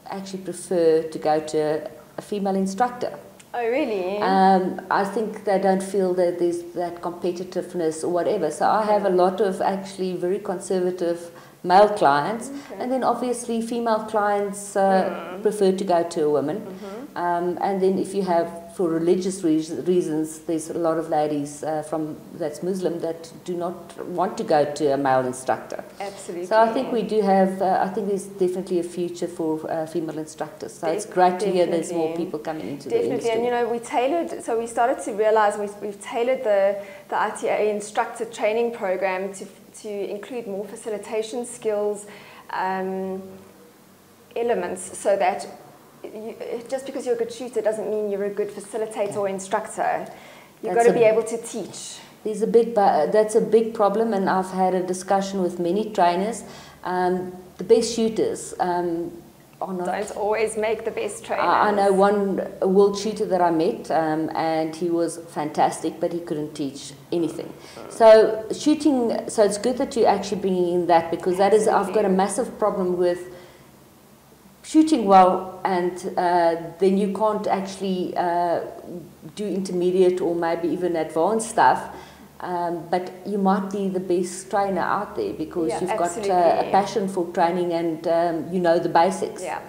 actually prefer to go to a female instructor. Oh, really? I think they don't feel that there's that competitiveness or whatever. So I have a lot of actually very conservative male clients, and then obviously female clients prefer to go to a woman. And then if you have, for religious reasons, there's a lot of ladies that's Muslim that do not want to go to a male instructor. Absolutely. So I think we do have, I think there's definitely a future for female instructors. So it's great to hear there's more people coming into the industry. And you know, we started to realize we've tailored the ITA instructor training program to include more facilitation skills, elements, so that just because you're a good shooter doesn't mean you're a good facilitator or instructor. You've got to be able to teach. That's a big problem, and I've had a discussion with many trainers. The best shooters are not... Don't always make the best trainers. I know one world shooter that I met, and he was fantastic, but he couldn't teach anything. So shooting, so it's good that you're actually bringing in that, because that is, I've got a massive problem with shooting well, and then you can't actually do intermediate or maybe even advanced stuff, but you might be the best trainer out there because you've got a passion for training and you know the basics. Yeah.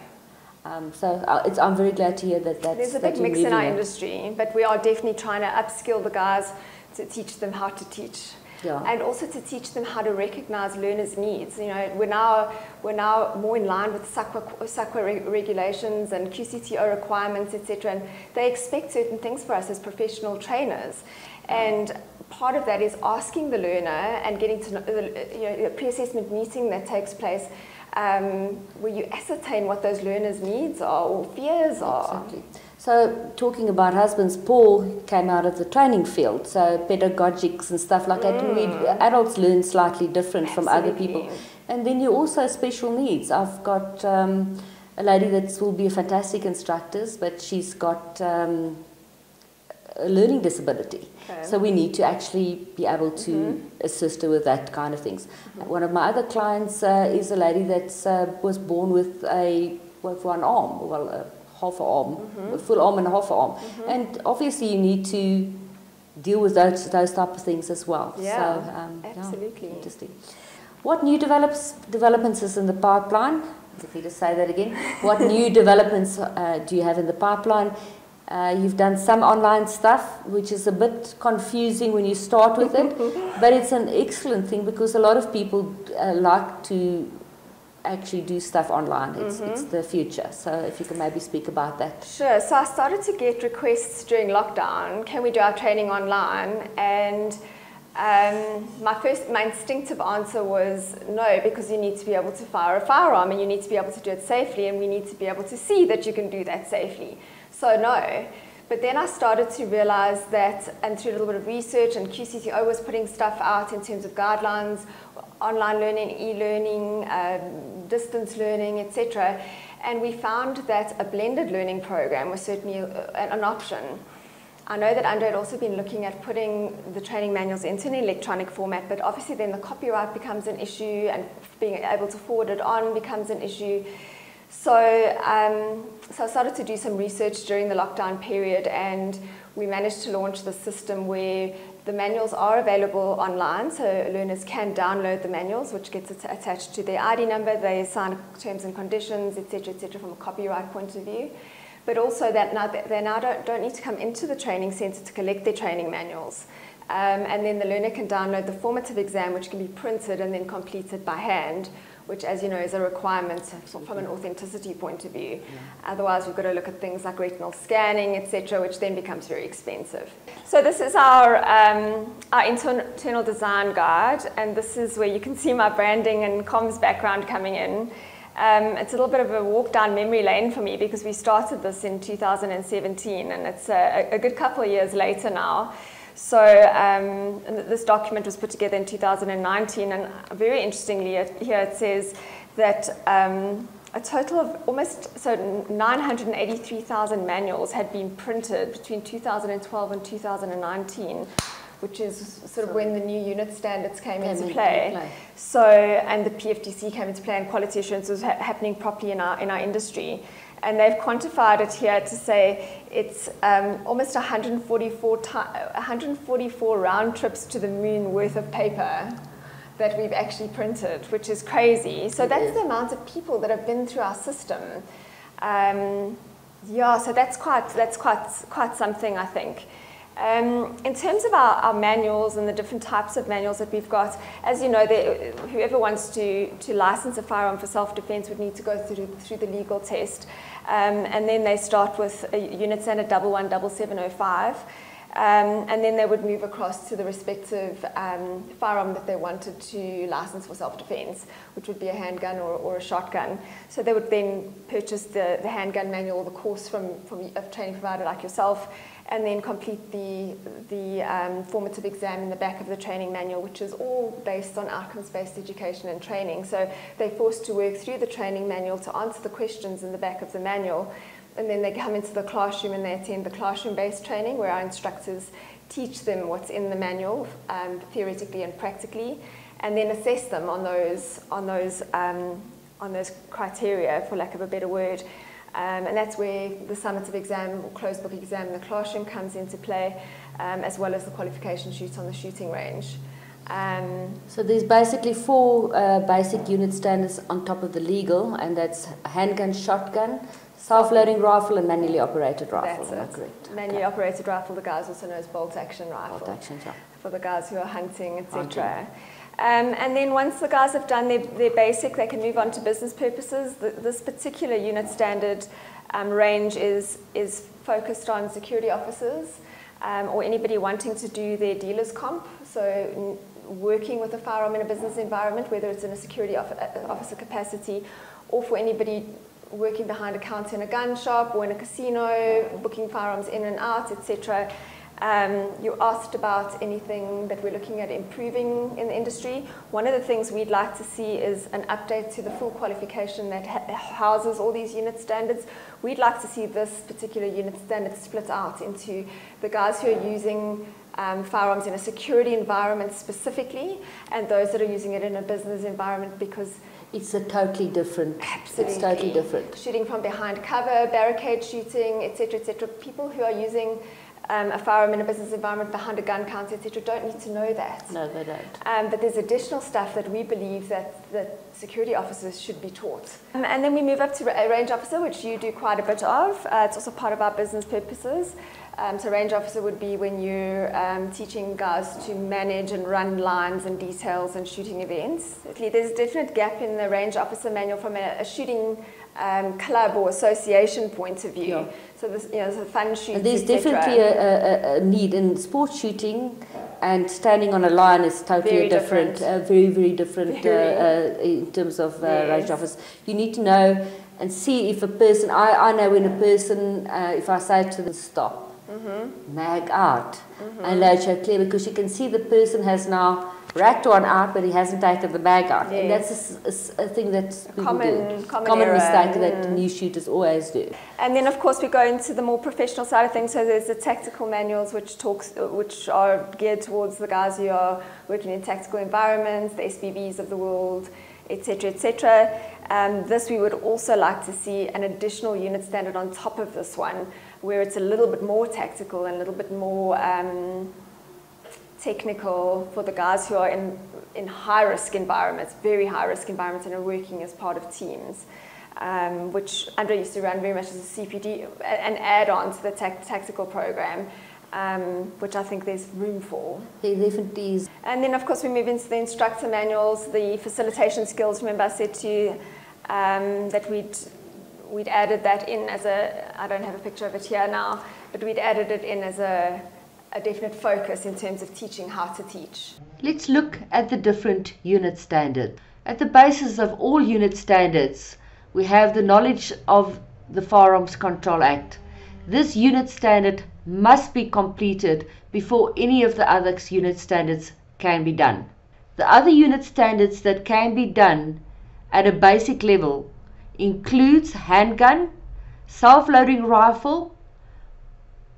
So I'm very glad to hear that there's a big mix in our industry, but we are definitely trying to upskill the guys to teach them how to teach. Yeah. And also to teach them how to recognize learners' needs. You know, we're now more in line with SASSETA regulations and QCTO requirements, etc. And they expect certain things for us as professional trainers. And part of that is asking the learner and getting to know the pre-assessment meeting that takes place, where you ascertain what those learners' needs are or fears are. Exactly. So talking about husbands, Paul came out of the training field, so pedagogics and stuff like that. Adults learn slightly different from other people. And then you also special needs. I've got a lady that will be a fantastic instructor, but she's got a learning disability. Okay. So we need to actually be able to assist her with that kind of things. One of my other clients is a lady that was born with one arm, half an arm, a full arm and a half an arm. And obviously you need to deal with those type of things as well. Yeah, so, absolutely. Yeah, interesting. What new developments is in the pipeline? Let me just say that again. What new developments do you have in the pipeline? You've done some online stuff, which is a bit confusing when you start with it, but it's an excellent thing because a lot of people like to actually do stuff online. It's the future. So if you can maybe speak about that. Sure. So I started to get requests during lockdown. Can we do our training online? And my instinctive answer was no, because you need to be able to fire a firearm and you need to be able to do it safely, and we need to be able to see that you can do that safely. So no. But then I started to realize that, and through a little bit of research, and QCTO was putting stuff out in terms of guidelines, online learning, e-learning, distance learning, etc. And we found that a blended learning program was certainly an option. I know that Andre had also been looking at putting the training manuals into an electronic format, but obviously then the copyright becomes an issue and being able to forward it on becomes an issue. So I started to do some research during the lockdown period, and we managed to launch the system where the manuals are available online, so learners can download the manuals, which gets attached to their ID number. They sign terms and conditions, etc., from a copyright point of view. But also that they now don't need to come into the training centre to collect their training manuals. And then the learner can download the formative exam, which can be printed and then completed by hand, which, as you know, is a requirement from an authenticity point of view. Yeah. Otherwise, we've got to look at things like retinal scanning, etc., which then becomes very expensive. So this is our internal design guide, and this is where you can see my branding and comms background coming in. It's a little bit of a walk down memory lane for me because we started this in 2017, and it's a good couple of years later now. So this document was put together in 2019, and very interestingly here it says that a total of almost 983,000 manuals had been printed between 2012 and 2019, which is sort of when the new unit standards came into play. So, and the Pftc came into play, and quality assurance was happening properly in our industry. And they've quantified it here to say it's almost 144 round trips to the moon worth of paper that we've actually printed, which is crazy. So that's the amount of people that have been through our system. Yeah, so that's quite something, I think. In terms of our manuals and the different types of manuals that we've got, as you know, whoever wants to license a firearm for self-defense would need to go through the legal test. And then they start with a unit standard 117705. And then they would move across to the respective firearm that they wanted to license for self-defense, which would be a handgun or a shotgun. So they would then purchase the handgun manual, the course from a training provider like yourself, and then complete the formative exam in the back of the training manual, which is all based on outcomes-based education and training. So they're forced to work through the training manual to answer the questions in the back of the manual. And then they come into the classroom and they attend the classroom-based training where our instructors teach them what's in the manual, theoretically and practically, and then assess them on those criteria, for lack of a better word. And that's where the summative exam or closed book exam in the classroom comes into play, as well as the qualification shoots on the shooting range. So there's basically 4 basic unit standards on top of the legal, and that's handgun, shotgun, self-loading rifle, and manually operated rifle. Am I correct? Manually operated rifle, the guys also know as bolt-action rifle. Bolt-action, yeah. For the guys who are hunting, etc. And then once the guys have done their basic, they can move on to business purposes. This particular unit standard range is focused on security officers or anybody wanting to do their dealer's comp. So working with a firearm in a business environment, whether it's in a security officer capacity or for anybody working behind a counter in a gun shop or in a casino, booking firearms in and out, etc. You asked about anything that we're looking at improving in the industry. One of the things we'd like to see is an update to the full qualification that houses all these unit standards. We'd like to see this particular unit standard split out into the guys who are using firearms in a security environment specifically, and those that are using it in a business environment, because it's a totally different. Absolutely. It's totally different. Shooting from behind cover, barricade shooting, etc., etc. People who are using a firearm in a business environment behind a gun counter, etc., don't need to know that. No, they don't. But there's additional stuff that we believe that security officers should be taught. And then we move up to a range officer, which you do quite a bit of. It's also part of our business purposes. So range officer would be when you're teaching guys to manage and run lines and details and shooting events. There's a definite gap in the range officer manual from a shooting club or association point of view. Yeah. So this, there's a fun shoots, and there's definitely a need in sports shooting, and standing on a line is totally different. Very, very different in terms of range officers. You need to know and see if a person. I know when a person, if I say to them stop. Mag out and load show clear, because you can see the person has now racked one out, but he hasn't taken the mag out. Yes. And that's a thing that people do. Common mistake that new shooters always do. And then, of course, we go into the more professional side of things. So there's the tactical manuals, which are geared towards the guys who are working in tactical environments, the SBVs of the world, etc., etc. This we would also like to see an additional unit standard on top of this one, where it's a little bit more tactical and a little bit more technical for the guys who are in high-risk environments, very high-risk environments, and are working as part of teams, which Andre used to run very much as a CPD, an add-on to the tactical program, which I think there's room for. There definitely is. And then, of course, we move into the instructor manuals, the facilitation skills. Remember I said to you that we'd added that in as I don't have a picture of it here now, but we'd added it in as a definite focus in terms of teaching how to teach. Let's look at the different unit standards. At the basis of all unit standards, we have the knowledge of the Firearms Control Act. This unit standard must be completed before any of the other unit standards can be done. The other unit standards that can be done at a basic level includes handgun, self-loading rifle,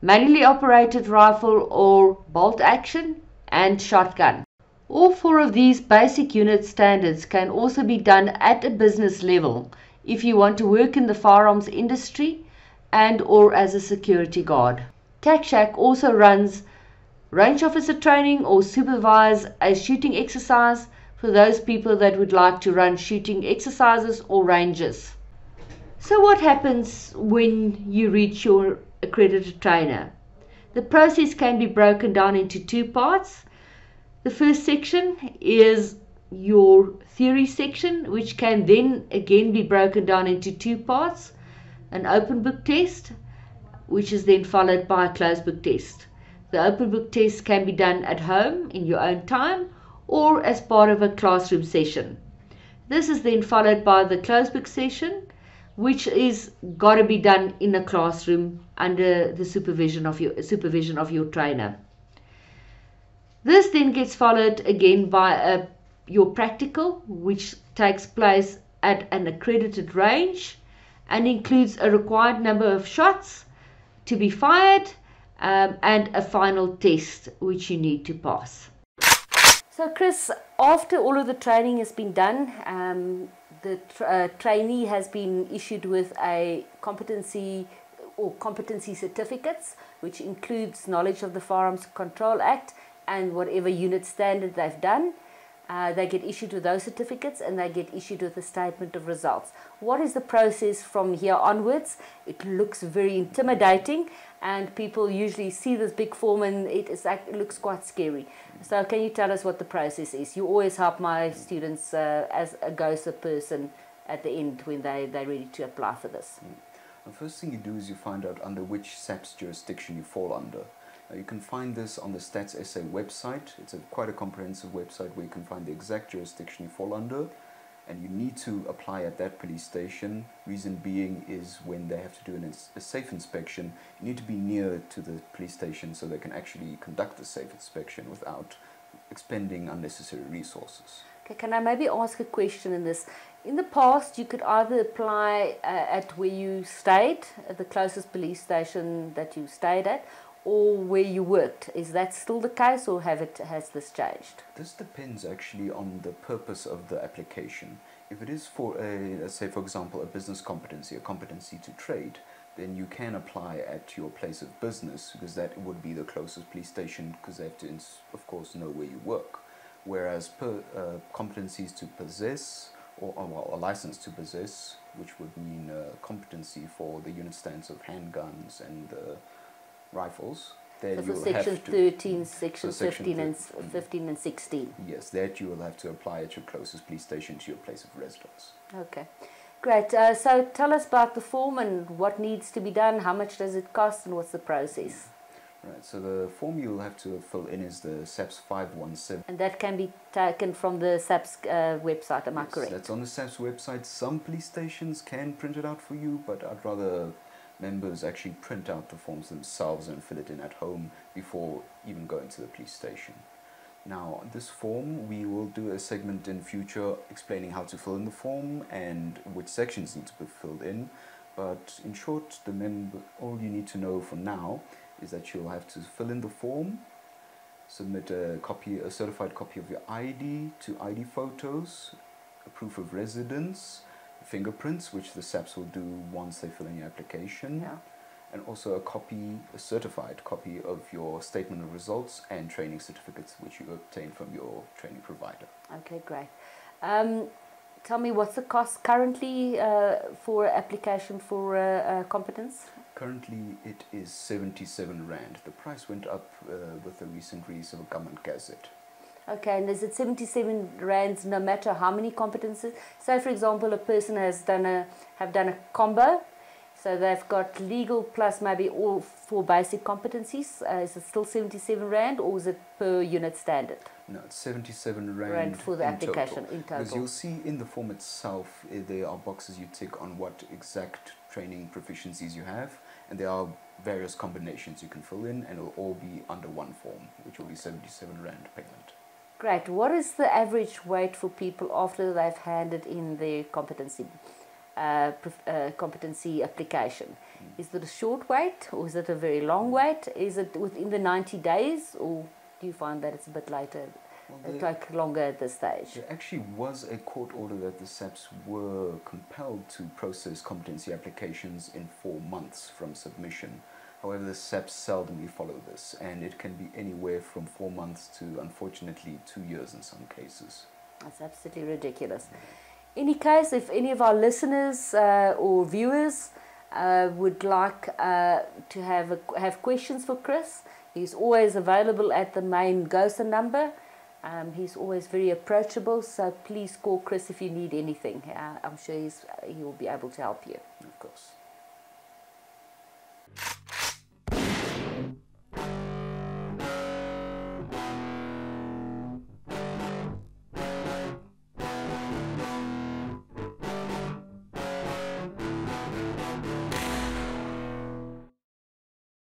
manually operated rifle or bolt action, and shotgun. All 4 of these basic unit standards can also be done at a business level if you want to work in the firearms industry and or as a security guard. TACSHAC also runs range officer training or supervise a shooting exercise for those people that would like to run shooting exercises or ranges. So what happens when you reach your accredited trainer? The process can be broken down into two parts. The first section is your theory section, which can then again be broken down into two parts. An open book test, which is then followed by a closed book test. The open book test can be done at home in your own time or as part of a classroom session. This is then followed by the closed book session, which is got to be done in a classroom under the supervision of your trainer. This then gets followed again by your practical, which takes place at an accredited range and includes a required number of shots to be fired and a final test which you need to pass. So Chris, after all of the training has been done, the trainee has been issued with a competency certificates, which includes knowledge of the Firearms Control Act and whatever unit standard they've done. They get issued with those certificates and they get issued with a statement of results. What is the process from here onwards? It looks very intimidating and people usually see this big form and it looks quite scary. So can you tell us what the process is? You always help my students as a go-to person at the end when they're ready to apply for this. The first thing you do is you find out under which SAPS jurisdiction you fall under. You can find this on the Stats SA website. It's quite a comprehensive website where you can find the exact jurisdiction you fall under, and you need to apply at that police station. Reason being is when they have to do a safe inspection, you need to be near to the police station so they can actually conduct the safe inspection without expending unnecessary resources. Okay, can I maybe ask a question in this? In the past, you could either apply at where you stayed, at the closest police station that you stayed at, or where you worked. Is that still the case, or has this changed? This depends actually on the purpose of the application. If it is for let's say for example a business competency, a competency to trade, then you can apply at your place of business because that would be the closest police station because they have to of course know where you work. Whereas competencies to possess or a license to possess, which would mean competency for the unit stands of handguns and rifles, then you will section have to, 13, section 15 and 16. Yes, that you will have to apply at your closest police station to your place of residence. Okay, great. So tell us about the form and what needs to be done, how much does it cost, and what's the process? Right, so the form you'll have to fill in is the SAPS 517. And that can be taken from the SAPS website, am I correct? That's on the SAPS website. Some police stations can print it out for you, but I'd rather members actually print out the forms themselves and fill it in at home before even going to the police station. Now, this form, we will do a segment in future explaining how to fill in the form and which sections need to be filled in. But in short, all you need to know for now is that you'll have to fill in the form, submit a certified copy of your ID, 2 ID photos, a proof of residence, fingerprints, which the SAPS will do once they fill in your application, yeah, and also a certified copy of your statement of results and training certificates, which you obtain from your training provider. Okay, great. Tell me, what's the cost currently for application for competence? Currently, it is 77 Rand. The price went up with the recent release of a government gazette. Okay, and is it 77 rands no matter how many competences? So, for example, a person has done a combo, so they've got legal plus maybe all 4 basic competencies. Is it still 77 Rand, or is it per unit standard? No, it's 77 Rand for the application in total. Because you'll see in the form itself, there are boxes you tick on what exact training proficiencies you have, and there are various combinations you can fill in, and it'll all be under one form, which will be 77 Rand payment. Great. What is the average wait for people after they've handed in their competency application? Is it a short wait, or is it a very long wait? Is it within the 90 days, or do you find that it's a bit later, like longer at this stage? There actually was a court order that the SAPS were compelled to process competency applications in 4 months from submission. However, the SAPS seldomly follow this, and it can be anywhere from 4 months to, unfortunately, 2 years in some cases. That's absolutely ridiculous. any case, if any of our listeners or viewers would like to have questions for Chris, he's always available at the main GOSA number. He's always very approachable, so please call Chris if you need anything. I'm sure he will be able to help you. Of course.